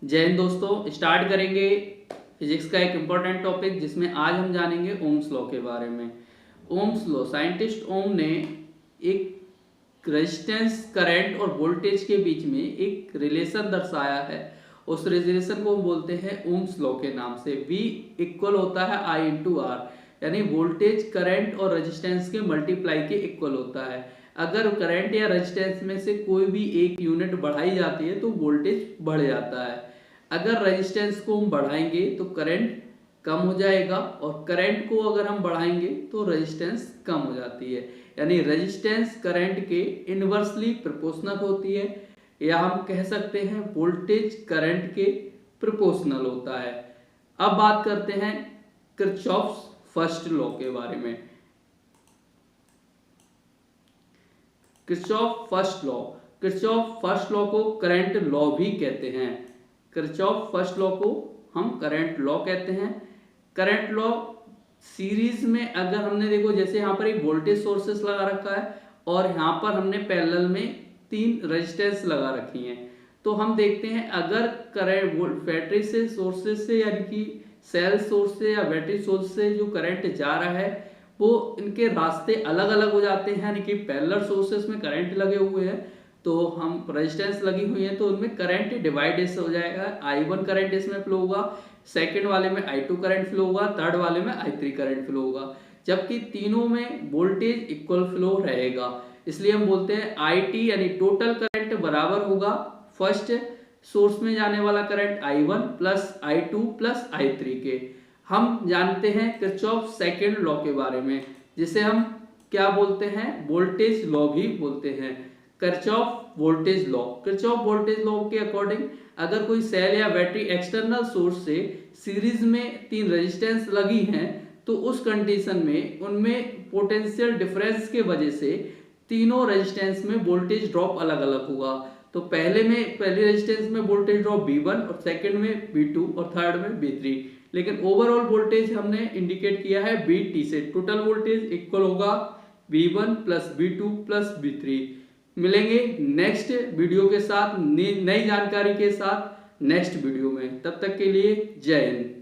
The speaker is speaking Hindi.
जय हिंद दोस्तों। स्टार्ट करेंगे फिजिक्स का एक इम्पॉर्टेंट टॉपिक जिसमें आज हम जानेंगे ओम्स लॉ के बारे में। ओम्स लॉ, साइंटिस्ट ओम ने एक रेजिस्टेंस, करंट और वोल्टेज के बीच में एक रिलेशन दर्शाया है। उस रिलेशन को हम बोलते हैं ओम्स लॉ के नाम से। V इक्वल होता है I इंटू आर, यानी वोल्टेज करंट और रेजिस्टेंस के मल्टीप्लाई के इक्वल होता है। अगर करंट या रेजिस्टेंस में से कोई भी एक यूनिट बढ़ाई जाती है तो वोल्टेज बढ़ जाता है। अगर रेजिस्टेंस को हम बढ़ाएंगे तो करंट कम हो जाएगा और करंट को अगर हम बढ़ाएंगे तो रेजिस्टेंस कम हो जाती है। यानी रेजिस्टेंस करंट के इनवर्सली प्रोपोर्शनल होती है, या हम कह सकते हैं वोल्टेज करंट के प्रोपोर्शनल होता है। अब बात करते हैं किरचॉफ्स फर्स्ट लॉ के बारे में। किरचॉफ फर्स्ट लॉ को करंट लॉ भी कहते हैं। किरचॉफ फर्स्ट लॉ को हम करंट लॉ कहते हैं। करंट लॉ सीरीज में अगर हमने देखो, जैसे यहाँ पर एक वोल्टेज सोर्सेस लगा रखा है और यहाँ पर हमने पैरेलल में 3 रेजिस्टेंस लगा रखी हैं, तो हम देखते हैं अगर करंट बैटरी से सोर्सेस से, यानी कि सेल सोर्स से या बैटरी सोर्स से जो करंट जा रहा है वो इनके रास्ते अलग अलग हो जाते हैं, यानी कि पैरेलल सोर्सेस में करंट लगे हुए हैं तो हम रेजिस्टेंस लगी हुई है तो उनमें करंट डिवाइड हो जाएगा। I1 करंट इसमें फ्लो होगा, सेकंड वाले में I2 करंट फ्लो होगा, थर्ड वाले में I3 करंट फ्लो होगा, जबकि तीनों में वोल्टेज इक्वल फ्लो रहेगा। इसलिए हम बोलते हैं IT यानी टोटल करंट बराबर होगा फर्स्ट सोर्स में जाने वाला current I1 plus I2 plus I3 के। हम जानते हैं किरचॉफ सेकंड लॉ के बारे में, जिसे हम क्या बोलते हैं, वोल्टेज लॉ भी बोलते हैं। किरचॉफ वोल्टेज लॉ के अकॉर्डिंग अगर कोई सेल या बैटरी एक्सटर्नल सोर्स से सीरीज में 3 रेजिस्टेंस लगी हैं तो उस कंडीशन में उनमें पोटेंशियल डिफरेंस के वजह से तीनों रेजिस्टेंस में वोल्टेज ड्रॉप अलग अलग होगा। तो पहले रेजिस्टेंस में वोल्टेज ड्रॉप V1 और सेकंड में V2 और थर्ड में V3, लेकिन ओवरऑल वोल्टेज हमने इंडिकेट किया है VT से। टोटल वोल्टेज इक्वल होगा V1 plus V2 plus V3। मिलेंगे नेक्स्ट वीडियो के साथ, नई जानकारी के साथ नेक्स्ट वीडियो में। तब तक के लिए जय हिंद।